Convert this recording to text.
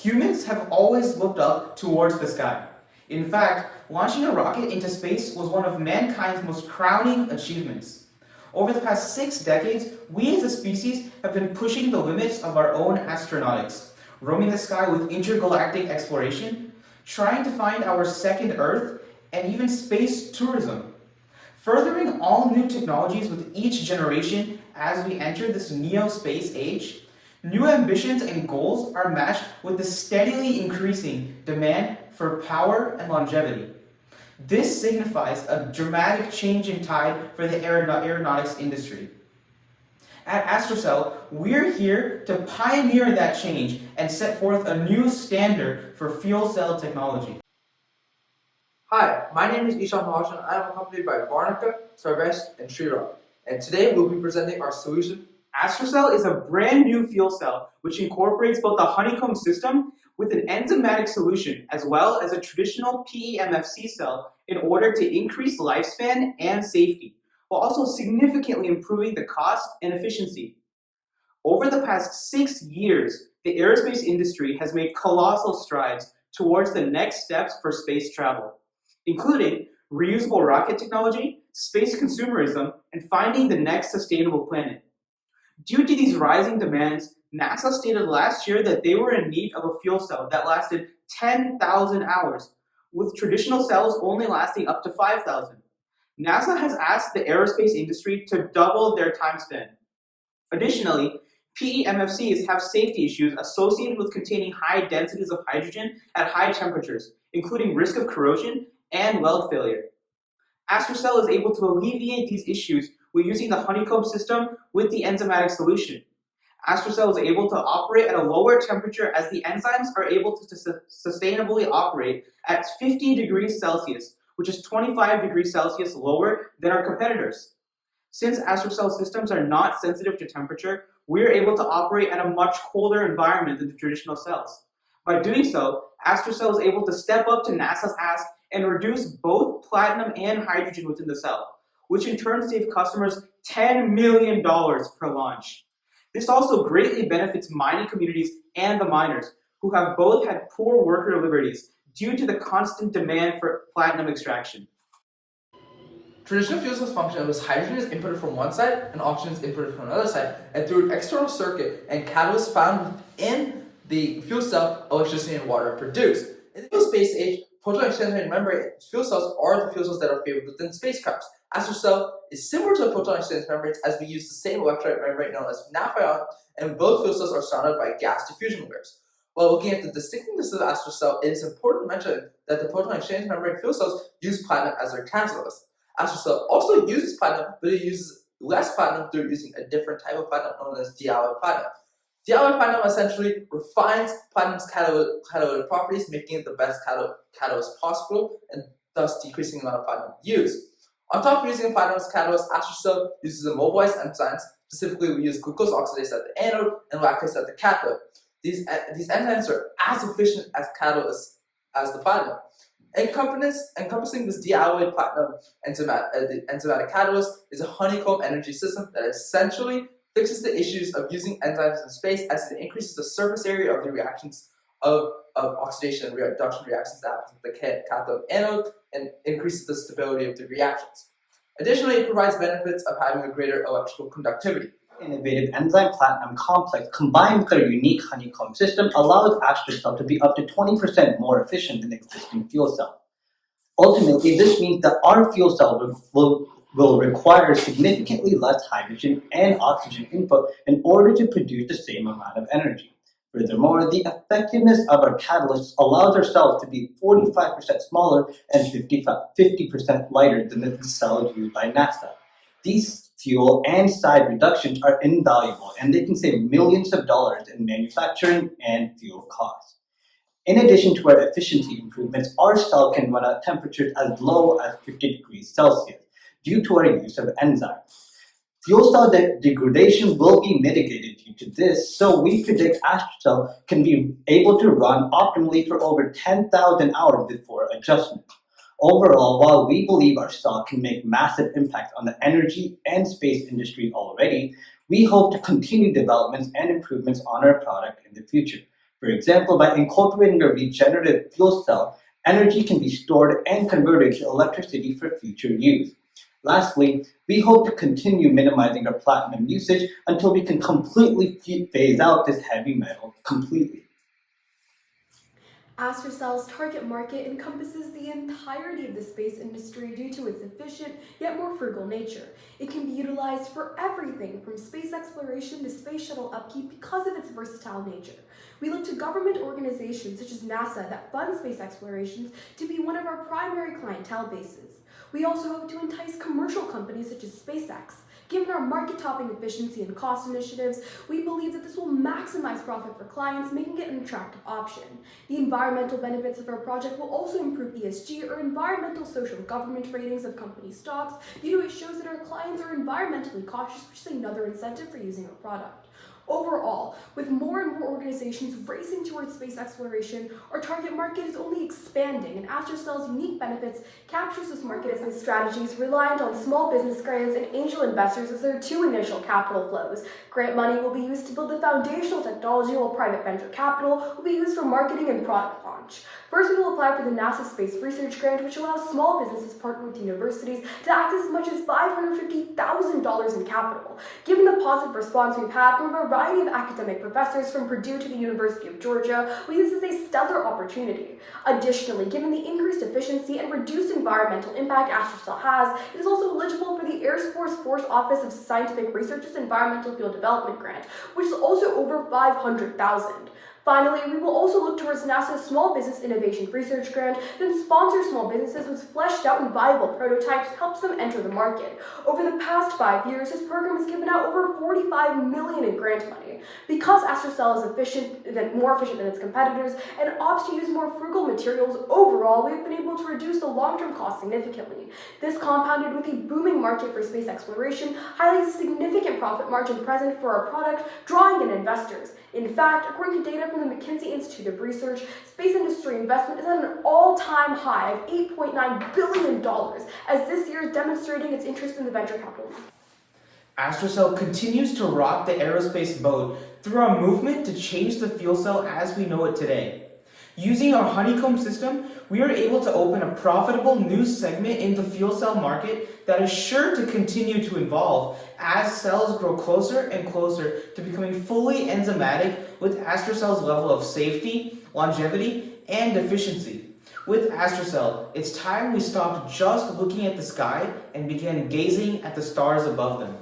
Humans have always looked up towards the sky. In fact, launching a rocket into space was one of mankind's most crowning achievements. Over the past 6 decades, we as a species have been pushing the limits of our own astronautics, roaming the sky with intergalactic exploration, trying to find our second Earth, and even space tourism. Furthering all new technologies with each generation as we enter this neo-space age, new ambitions and goals are matched with the steadily increasing demand for power and longevity. This signifies a dramatic change in tide for the aeronautics industry. At AstraCell, we're here to pioneer that change and set forth a new standard for fuel cell technology. Hi, my name is Ishan Mahajan. I am accompanied by Varnica, Sarvesh, and Srirag. And today we'll be presenting our solution. AstraCell is a brand new fuel cell which incorporates both the honeycomb system with an enzymatic solution as well as a traditional PEMFC cell in order to increase lifespan and safety, while also significantly improving the cost and efficiency. Over the past 6 years, the aerospace industry has made colossal strides towards the next steps for space travel, including reusable rocket technology, space consumerism, and finding the next sustainable planet. Due to these rising demands, NASA stated last year that they were in need of a fuel cell that lasted 10,000 hours, with traditional cells only lasting up to 5,000. NASA has asked the aerospace industry to double their time span. Additionally, PEMFCs have safety issues associated with containing high densities of hydrogen at high temperatures, including risk of corrosion and weld failure. AstraCell is able to alleviate these issues with using the honeycomb system with the enzymatic solution. AstraCell is able to operate at a lower temperature as the enzymes are able to sustainably operate at 50 degrees Celsius, which is 25 degrees Celsius lower than our competitors. Since AstraCell systems are not sensitive to temperature, we are able to operate at a much colder environment than the traditional cells. By doing so, AstraCell is able to step up to NASA's ask and reduce both platinum and hydrogen within the cell, which in turn saves customers $10 million per launch. This also greatly benefits mining communities and the miners, who have both had poor worker liberties due to the constant demand for platinum extraction. Traditional fuel cells function as hydrogen is inputted from one side and oxygen is inputted from another side, and through an external circuit and catalyst found within the fuel cell, electricity and water are produced. In the space age, proton exchange membrane fuel cells are the fuel cells that are favored within spacecrafts. AstraCell is similar to the proton exchange membranes as we use the same electrolyte membrane known as naphthalene, and both fuel cells are surrounded by gas diffusion layers. While looking at the distinctiveness of AstraCell, it is important to mention that the proton exchange membrane fuel cells use platinum as their catalyst. AstraCell also uses platinum, but it uses less platinum through using a different type of platinum known as de-alloyed platinum. De-alloyed platinum essentially refines platinum's catalytic properties, making it the best catalyst possible, and thus decreasing the amount of platinum used. On top of using platinum as catalyst, AstraCell uses immobilized enzymes. Specifically, we use glucose oxidase at the anode and lactase at the cathode. These enzymes are as efficient as catalysts as the platinum. Encompassing this de-alloyed platinum enzymatic catalyst is a honeycomb energy system that essentially fixes the issues of using enzymes in space as it increases the surface area of the reactions of oxidation and reduction reactions that happen with the cathode anode and increases the stability of the reactions. Additionally, it provides benefits of having a greater electrical conductivity. Innovative enzyme platinum complex combined with their unique honeycomb system allows AstraCell to be up to 20% more efficient than existing fuel cell. Ultimately, this means that our fuel cell will require significantly less hydrogen and oxygen input in order to produce the same amount of energy. Furthermore, the effectiveness of our catalysts allows our cells to be 45% smaller and 50% lighter than the cells used by NASA. These fuel and side reductions are invaluable, and they can save millions of dollars in manufacturing and fuel costs. In addition to our efficiency improvements, our cell can run at temperatures as low as 50 degrees Celsius due to our use of enzymes. Fuel cell degradation will be mitigated due to this, so we predict AstraCell can be able to run optimally for over 10,000 hours before adjustment. Overall, while we believe our cell can make massive impact on the energy and space industry already, we hope to continue developments and improvements on our product in the future. For example, by incorporating a regenerative fuel cell, energy can be stored and converted to electricity for future use. Lastly, we hope to continue minimizing our platinum usage until we can completely phase out this heavy metal completely. AstraCell's target market encompasses the entirety of the space industry due to its efficient yet more frugal nature. It can be utilized for everything from space exploration to space shuttle upkeep because of its versatile nature. We look to government organizations such as NASA that fund space explorations to be one of our primary clientele bases. We also hope to entice commercial companies such as SpaceX. Given our market-topping efficiency and cost initiatives, we believe that this will maximize profit for clients, making it an attractive option. The environmental benefits of our project will also improve ESG, or environmental social government ratings of company stocks, due to it shows that our clients are environmentally cautious, which is another incentive for using our product. Overall, with more and more organizations racing towards space exploration, our target market is only expanding, and AstraCell's unique benefits captures this market as strategies reliant on small business grants and angel investors as their two initial capital flows. Grant money will be used to build the foundational technology, while private venture capital will be used for marketing and product launch. First, we will apply for the NASA Space Research Grant, which allows small businesses partnering with universities to access as much as $550,000 in capital. Given the positive response we've had from a variety of academic professors from Purdue to the University of Georgia, we see this as a stellar opportunity. Additionally, given the increased efficiency and reduced environmental impact AstraCell has, it is also eligible for the Air Force Office of Scientific Research's Environmental Field Development Grant, which is also over $500,000. Finally, we will also look towards NASA's Small Business Innovation Research Grant, then sponsor small businesses with fleshed out and viable prototypes to help them enter the market. Over the past 5 years, this program has given out over $45 million in grant money. Because AstraCell is more efficient than its competitors and opts to use more frugal materials, overall, we have been able to reduce the long-term cost significantly. This, compounded with the booming market for space exploration, highlights a significant profit margin present for our product, drawing in investors. In fact, according to data from the McKinsey Institute of Research, space industry investment is at an all-time high of $8.9 billion, as this year is demonstrating its interest in the venture capital market. AstraCell continues to rock the aerospace boat through our movement to change the fuel cell as we know it today. Using our honeycomb system, we are able to open a profitable new segment in the fuel cell market that is sure to continue to evolve as cells grow closer and closer to becoming fully enzymatic with AstraCell's level of safety, longevity, and efficiency. With AstraCell, it's time we stopped just looking at the sky and began gazing at the stars above them.